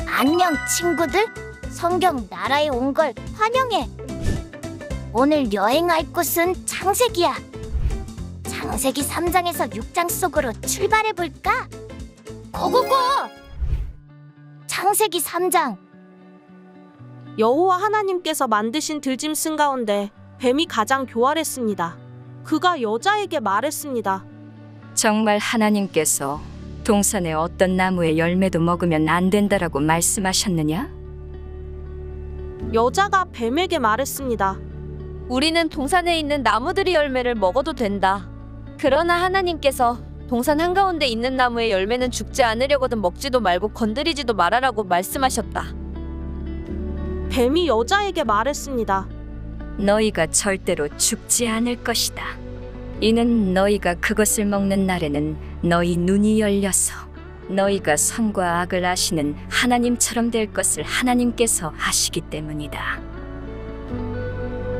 안녕 친구들, 성경 나라에 온 걸 환영해. 오늘 여행할 곳은 창세기야. 창세기 3장에서 6장 속으로 출발해볼까? 고고고! 창세기 3장. 여호와 하나님께서 만드신 들짐승 가운데 뱀이 가장 교활했습니다. 그가 여자에게 말했습니다. 정말 하나님께서 동산의 어떤 나무의 열매도 먹으면 안 된다라고 말씀하셨느냐? 여자가 뱀에게 말했습니다. 우리는 동산에 있는 나무들의 열매를 먹어도 된다. 그러나 하나님께서 동산 한가운데 있는 나무의 열매는 죽지 않으려거든 먹지도 말고 건드리지도 말아라고 말씀하셨다. 뱀이 여자에게 말했습니다. 너희가 절대로 죽지 않을 것이다. 이는 너희가 그것을 먹는 날에는 너희 눈이 열려서 너희가 선과 악을 아시는 하나님처럼 될 것을 하나님께서 아시기 때문이다.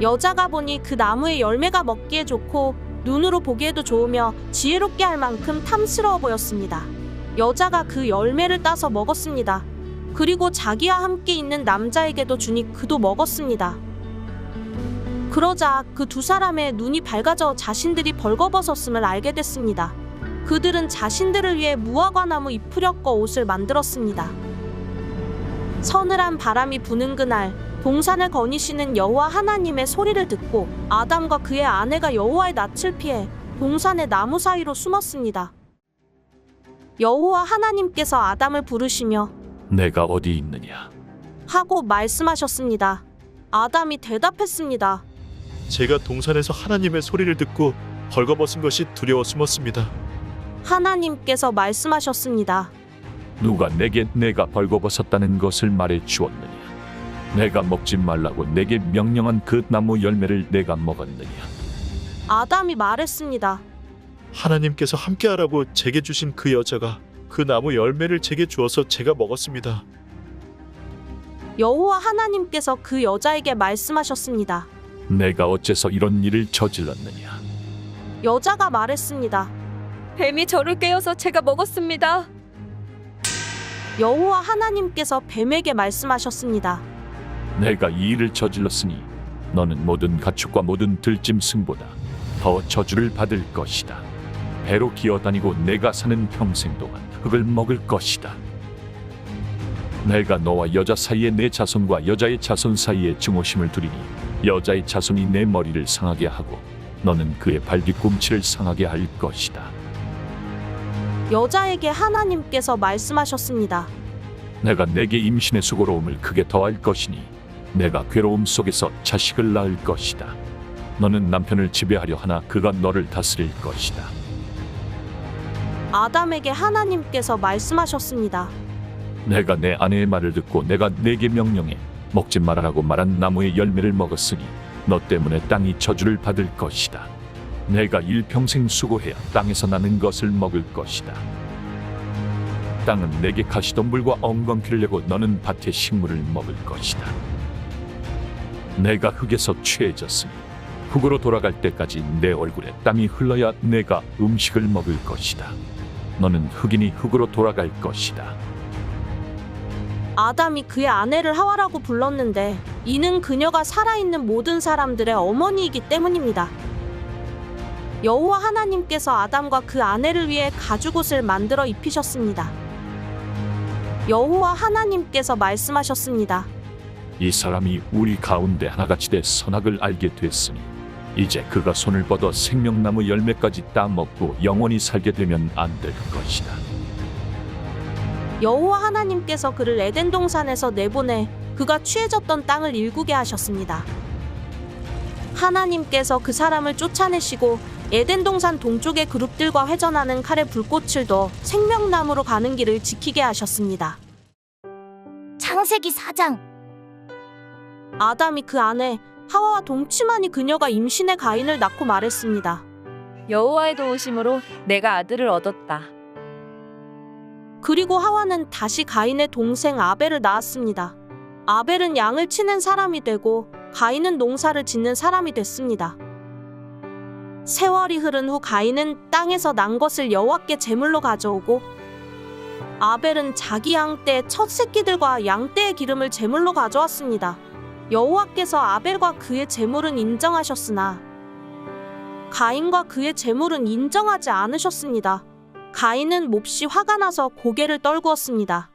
여자가 보니 그 나무의 열매가 먹기에 좋고 눈으로 보기에도 좋으며 지혜롭게 할 만큼 탐스러워 보였습니다. 여자가 그 열매를 따서 먹었습니다. 그리고 자기와 함께 있는 남자에게도 주니 그도 먹었습니다. 그러자 그 두 사람의 눈이 밝아져 자신들이 벌거벗었음을 알게 됐습니다. 그들은 자신들을 위해 무화과나무 잎을 엮어 옷을 만들었습니다. 서늘한 바람이 부는 그날, 동산을 거니시는 여호와 하나님의 소리를 듣고 아담과 그의 아내가 여호와의 낯을 피해 동산의 나무 사이로 숨었습니다. 여호와 하나님께서 아담을 부르시며 내가 어디 있느냐? 하고 말씀하셨습니다. 아담이 대답했습니다. 제가 동산에서 하나님의 소리를 듣고 벌거벗은 것이 두려워 숨었습니다. 하나님께서 말씀하셨습니다. 누가 내게 내가 벌거벗었다는 것을 말해 주었느냐? 내가 먹지 말라고 내게 명령한 그 나무 열매를 내가 먹었느냐? 아담이 말했습니다. 하나님께서 함께하라고 제게 주신 그 여자가 그 나무 열매를 제게 주어서 제가 먹었습니다. 여호와 하나님께서 그 여자에게 말씀하셨습니다. 내가 어째서 이런 일을 저질렀느냐? 여자가 말했습니다. 뱀이 저를 깨워서 제가 먹었습니다. 여호와 하나님께서 뱀에게 말씀하셨습니다. 내가 이 일을 저질렀으니 너는 모든 가축과 모든 들짐승보다 더 저주를 받을 것이다. 배로 기어다니고 내가 사는 평생 동안 흙을 먹을 것이다. 내가 너와 여자 사이에 내 자손과 여자의 자손 사이에 증오심을 두리니 여자의 자손이 내 머리를 상하게 하고 너는 그의 발뒤꿈치를 상하게 할 것이다. 여자에게 하나님께서 말씀하셨습니다. 내가 내게 임신의 수고로움을 크게 더할 것이니 내가 괴로움 속에서 자식을 낳을 것이다. 너는 남편을 지배하려 하나 그가 너를 다스릴 것이다. 아담에게 하나님께서 말씀하셨습니다. 내가 내 아내의 말을 듣고 내가 내게 명령해 먹지 말아라고 말한 나무의 열매를 먹었으니 너 때문에 땅이 저주를 받을 것이다. 내가 일평생 수고해야 땅에서 나는 것을 먹을 것이다. 땅은 내게 가시덤불과 엉겅퀴를 내고 너는 밭의 식물을 먹을 것이다. 내가 흙에서 취해졌으니 흙으로 돌아갈 때까지 내 얼굴에 땀이 흘러야 내가 음식을 먹을 것이다. 너는 흙이니 흙으로 돌아갈 것이다. 아담이 그의 아내를 하와라고 불렀는데 이는 그녀가 살아있는 모든 사람들의 어머니이기 때문입니다. 여호와 하나님께서 아담과 그 아내를 위해 가죽옷을 만들어 입히셨습니다. 여호와 하나님께서 말씀하셨습니다. 이 사람이 우리 가운데 하나같이 돼 선악을 알게 됐으니 이제 그가 손을 뻗어 생명나무 열매까지 따먹고 영원히 살게 되면 안 될 것이다. 여호와 하나님께서 그를 에덴 동산에서 내보내 그가 취해졌던 땅을 일구게 하셨습니다. 하나님께서 그 사람을 쫓아내시고 에덴 동산 동쪽의 그룹들과 회전하는 칼에 불꽃을 둬 생명나무로 가는 길을 지키게 하셨습니다. 창세기 4장. 아담이 그 아내 하와와 동침하니 그녀가 임신해 가인을 낳고 말했습니다. 여호와의 도우심으로 내가 아들을 얻었다. 그리고 하와는 다시 가인의 동생 아벨을 낳았습니다. 아벨은 양을 치는 사람이 되고 가인은 농사를 짓는 사람이 됐습니다. 세월이 흐른 후 가인은 땅에서 난 것을 여호와께 제물로 가져오고 아벨은 자기 양떼의 첫 새끼들과 양떼의 기름을 제물로 가져왔습니다. 여호와께서 아벨과 그의 제물은 인정하셨으나 가인과 그의 제물은 인정하지 않으셨습니다. 가인은 몹시 화가 나서 고개를 떨구었습니다.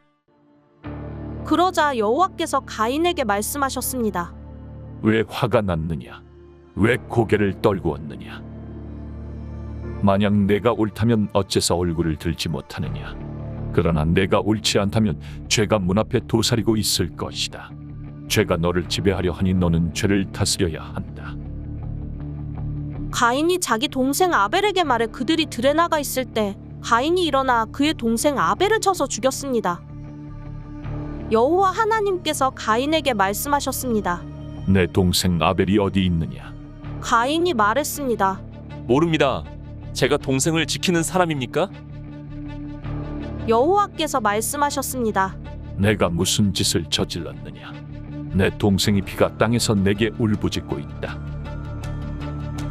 그러자 여호와께서 가인에게 말씀하셨습니다. 왜 화가 났느냐? 왜 고개를 떨구었느냐? 만약 내가 옳다면 어째서 얼굴을 들지 못하느냐? 그러나 내가 옳지 않다면 죄가 문 앞에 도사리고 있을 것이다. 죄가 너를 지배하려 하니 너는 죄를 다스려야 한다. 가인이 자기 동생 아벨에게 말해 그들이 들에 나가 있을 때 가인이 일어나 그의 동생 아벨을 쳐서 죽였습니다. 여호와 하나님께서 가인에게 말씀하셨습니다. 내 동생 아벨이 어디 있느냐? 가인이 말했습니다. 모릅니다. 제가 동생을 지키는 사람입니까? 여호와께서 말씀하셨습니다. 내가 무슨 짓을 저질렀느냐? 내 동생이 피가 땅에서 내게 울부짖고 있다.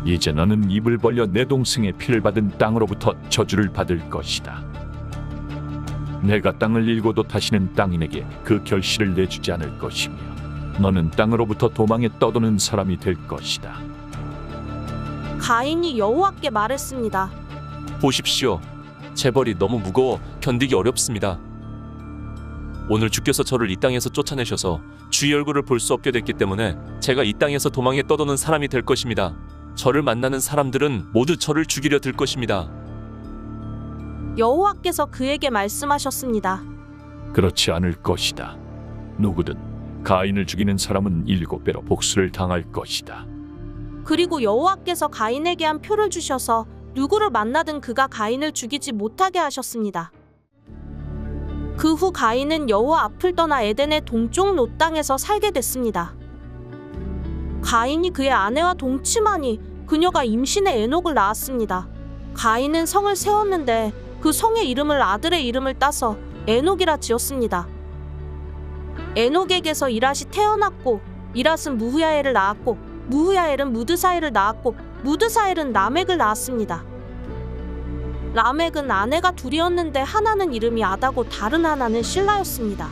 이제 너는 입을 벌려 내 동생의 피를 받은 땅으로부터 저주를 받을 것이다. 내가 땅을 일고도 다시는 땅인에게 그 결실을 내주지 않을 것이며 너는 땅으로부터 도망에 떠도는 사람이 될 것이다. 가인이 여호와께 말했습니다. 보십시오. 제 벌이 너무 무거워 견디기 어렵습니다. 오늘 주께서 저를 이 땅에서 쫓아내셔서 주의 얼굴을 볼 수 없게 됐기 때문에 제가 이 땅에서 도망에 떠도는 사람이 될 것입니다. 저를 만나는 사람들은 모두 저를 죽이려 들 것입니다. 여호와께서 그에게 말씀하셨습니다. 그렇지 않을 것이다. 누구든 가인을 죽이는 사람은 7배로 복수를 당할 것이다. 그리고 여호와께서 가인에게 한 표를 주셔서 누구를 만나든 그가 가인을 죽이지 못하게 하셨습니다. 그 후 가인은 여호와 앞을 떠나 에덴의 동쪽 롯 땅에서 살게 됐습니다. 가인이 그의 아내와 동침하니 그녀가 임신해 에녹을 낳았습니다. 가인은 성을 세웠는데 그 성의 이름을 아들의 이름을 따서 에녹이라 지었습니다. 에녹에게서 이랏이 태어났고 이랏은 무후야엘을 낳았고 무후야엘은 무드사엘을 낳았고 무드사엘은 라멕을 낳았습니다. 라멕은 아내가 둘이었는데 하나는 이름이 아다고 다른 하나는 실라였습니다.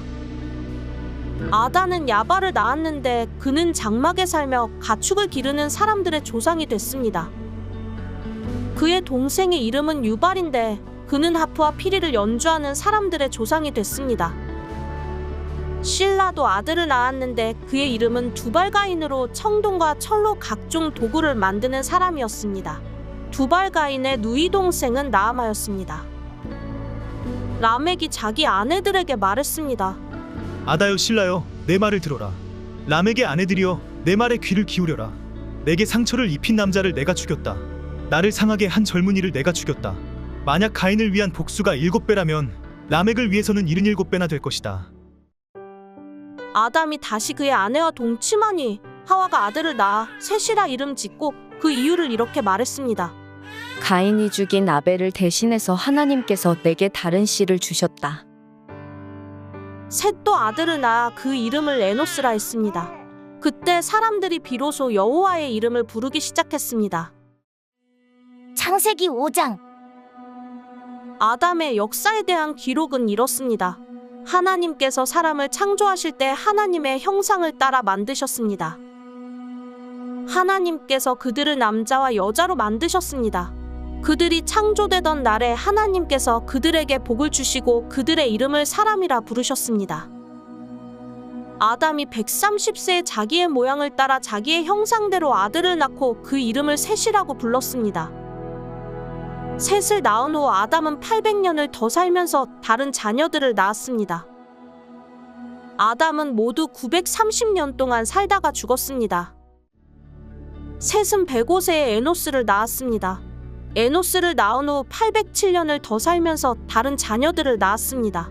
아다는 야발을 낳았는데 그는 장막에 살며 가축을 기르는 사람들의 조상이 됐습니다. 그의 동생의 이름은 유발인데 그는 하프와 피리를 연주하는 사람들의 조상이 됐습니다. 실라도 아들을 낳았는데 그의 이름은 두발가인으로 청동과 철로 각종 도구를 만드는 사람이었습니다. 두발가인의 누이 동생은 나아마였습니다. 라멕이 자기 아내들에게 말했습니다. 아다여 실라여 내 말을 들어라. 라멕의 아내들이여 내 말에 귀를 기울여라. 내게 상처를 입힌 남자를 내가 죽였다. 나를 상하게 한 젊은이를 내가 죽였다. 만약 가인을 위한 복수가 7배라면 라멕을 위해서는 77배나 될 것이다. 아담이 다시 그의 아내와 동침하니 하와가 아들을 낳아 셋이라 이름 짓고 그 이유를 이렇게 말했습니다. 가인이 죽인 아벨을 대신해서 하나님께서 내게 다른 씨를 주셨다. 셋도 아들을 낳아 그 이름을 에노스라 했습니다. 그때 사람들이 비로소 여호와의 이름을 부르기 시작했습니다. 창세기 5장. 아담의 역사에 대한 기록은 이렇습니다. 하나님께서 사람을 창조하실 때 하나님의 형상을 따라 만드셨습니다. 하나님께서 그들을 남자와 여자로 만드셨습니다. 그들이 창조되던 날에 하나님께서 그들에게 복을 주시고 그들의 이름을 사람이라 부르셨습니다. 아담이 130세에 자기의 모양을 따라 자기의 형상대로 아들을 낳고 그 이름을 셋이라고 불렀습니다. 셋을 낳은 후 아담은 800년을 더 살면서 다른 자녀들을 낳았습니다. 아담은 모두 930년 동안 살다가 죽었습니다. 셋은 105세에 에노스를 낳았습니다. 에노스를 낳은 후 807년을 더 살면서 다른 자녀들을 낳았습니다.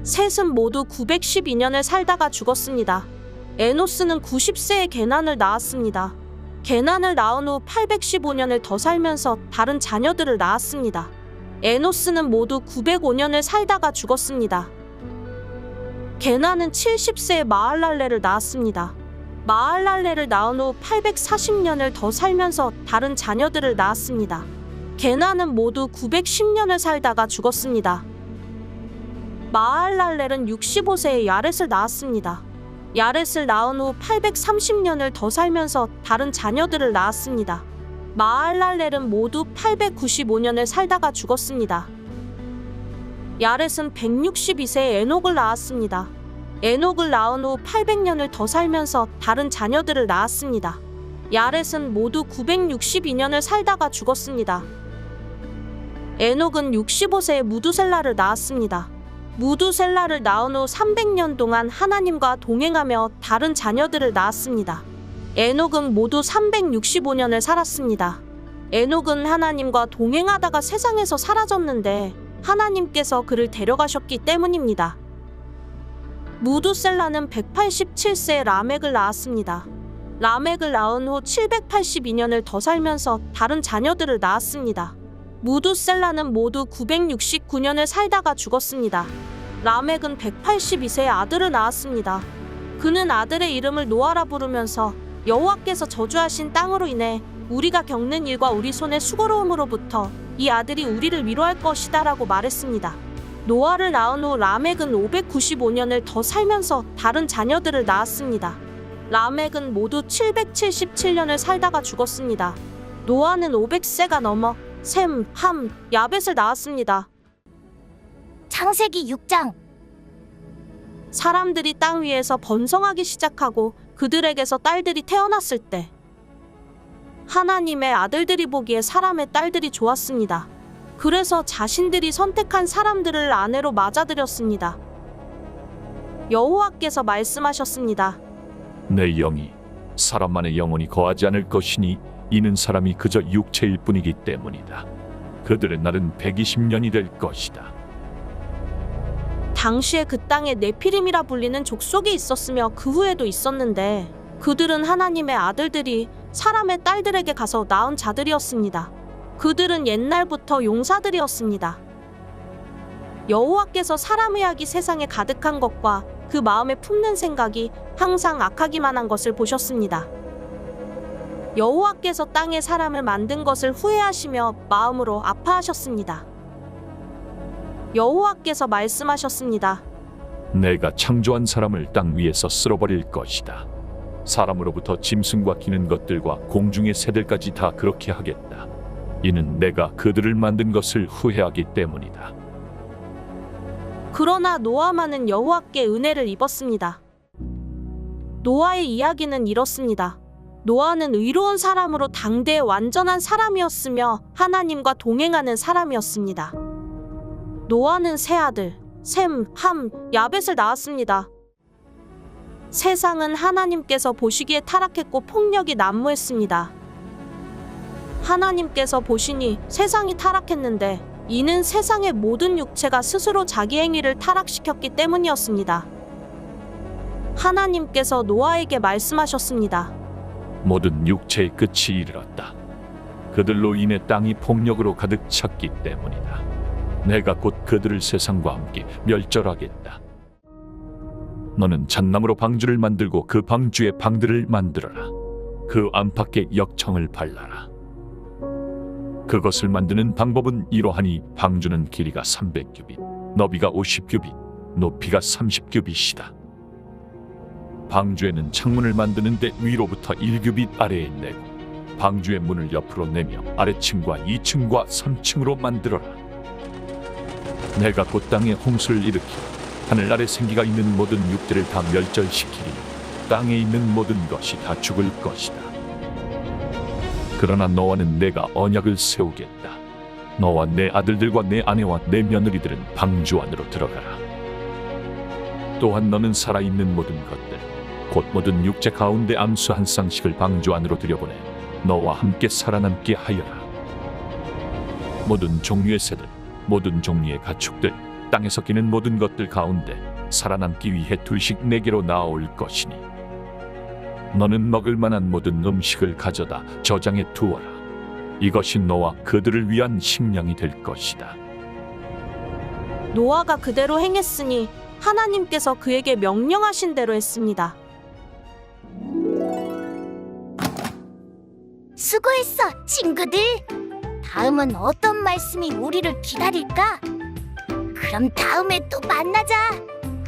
셋은 모두 912년을 살다가 죽었습니다. 에노스는 90세에 게난을 낳았습니다. 게난을 낳은 후 815년을 더 살면서 다른 자녀들을 낳았습니다. 에노스는 모두 905년을 살다가 죽었습니다. 게난은 70세에 마할랄레를 낳았습니다. 마할랄레를 낳은 후 840년을 더 살면서 다른 자녀들을 낳았습니다. 게나는 모두 910년을 살다가 죽었습니다. 마할랄렐은 65세에 야렛을 낳았습니다. 야렛을 낳은 후 830년을 더 살면서 다른 자녀들을 낳았습니다. 마할랄렐은 모두 895년을 살다가 죽었습니다. 야렛은 162세에 에녹을 낳았습니다. 에녹을 낳은 후 800년을 더 살면서 다른 자녀들을 낳았습니다. 야렛은 모두 962년을 살다가 죽었습니다. 에녹은 65세에 무두셀라를 낳았습니다. 무두셀라를 낳은 후 300년 동안 하나님과 동행하며 다른 자녀들을 낳았습니다. 에녹은 모두 365년을 살았습니다. 에녹은 하나님과 동행하다가 세상에서 사라졌는데 하나님께서 그를 데려가셨기 때문입니다. 무두셀라는 187세에 라멕을 낳았습니다. 라멕을 낳은 후 782년을 더 살면서 다른 자녀들을 낳았습니다. 무두셀라는 모두 969년을 살다가 죽었습니다. 라멕은 182세에 아들을 낳았습니다. 그는 아들의 이름을 노아라 부르면서 여호와께서 저주하신 땅으로 인해 우리가 겪는 일과 우리 손의 수고로움으로부터 이 아들이 우리를 위로할 것이다 라고 말했습니다. 노아를 낳은 후 라멕은 595년을 더 살면서 다른 자녀들을 낳았습니다. 라멕은 모두 777년을 살다가 죽었습니다. 노아는 500세가 넘어 셈, 함, 야벳을 낳았습니다. 창세기 6장. 사람들이 땅 위에서 번성하기 시작하고 그들에게서 딸들이 태어났을 때 하나님의 아들들이 보기에 사람의 딸들이 좋았습니다. 그래서 자신들이 선택한 사람들을 아내로 맞아들였습니다. 여호와께서 말씀하셨습니다. 내 영이 사람만의 영혼이 거하지 않을 것이니 이는 사람이 그저 육체일 뿐이기 때문이다. 그들의 날은 120년이 될 것이다. 당시에 그 땅에 네피림이라 불리는 족속이 있었으며 그 후에도 있었는데 그들은 하나님의 아들들이 사람의 딸들에게 가서 낳은 자들이었습니다. 그들은 옛날부터 용사들이었습니다. 여호와께서 사람의 악이 세상에 가득한 것과 그 마음에 품는 생각이 항상 악하기만 한 것을 보셨습니다. 여호와께서 땅에 사람을 만든 것을 후회하시며 마음으로 아파하셨습니다. 여호와께서 말씀하셨습니다. 내가 창조한 사람을 땅 위에서 쓸어버릴 것이다. 사람으로부터 짐승과 기는 것들과 공중의 새들까지 다 그렇게 하겠다. 이는 내가 그들을 만든 것을 후회하기 때문이다. 그러나 노아만은 여호와께 은혜를 입었습니다. 노아의 이야기는 이렇습니다. 노아는 의로운 사람으로 당대의 완전한 사람이었으며 하나님과 동행하는 사람이었습니다. 노아는 세 아들, 셈, 함, 야벳을 낳았습니다. 세상은 하나님께서 보시기에 타락했고 폭력이 난무했습니다. 하나님께서 보시니 세상이 타락했는데 이는 세상의 모든 육체가 스스로 자기 행위를 타락시켰기 때문이었습니다. 하나님께서 노아에게 말씀하셨습니다. 모든 육체의 끝이 이르렀다. 그들로 인해 땅이 폭력으로 가득 찼기 때문이다. 내가 곧 그들을 세상과 함께 멸절하겠다. 너는 잣나무로 방주를 만들고 그 방주에 방들을 만들어라. 그 안팎에 역청을 발라라. 그것을 만드는 방법은 이러하니 방주는 길이가 300규빗, 너비가 50규빗, 높이가 30규빗이다. 방주에는 창문을 만드는데 위로부터 1규빗 아래에 내고 방주의 문을 옆으로 내며 아래층과 2층과 3층으로 만들어라. 내가 곧 땅에 홍수를 일으키고 하늘 아래 생기가 있는 모든 육들을 다 멸절시키리니 땅에 있는 모든 것이 다 죽을 것이다. 그러나 너와는 내가 언약을 세우겠다. 너와 내 아들들과 내 아내와 내 며느리들은 방주 안으로 들어가라. 또한 너는 살아있는 모든 것들 곧 모든 육체 가운데 암수 한 쌍씩을 방주 안으로 들여보내 너와 함께 살아남게 하여라. 모든 종류의 새들, 모든 종류의 가축들, 땅에서 기는 모든 것들 가운데 살아남기 위해 둘씩 내게로 나아올 것이니 너는 먹을 만한 모든 음식을 가져다 저장해 두어라. 이것이 너와 그들을 위한 식량이 될 것이다. 노아가 그대로 행했으니 하나님께서 그에게 명령하신 대로 했습니다. 수고했어, 친구들. 다음은 어떤 말씀이 우리를 기다릴까? 그럼 다음에 또 만나자.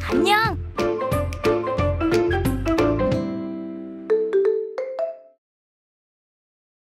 안녕.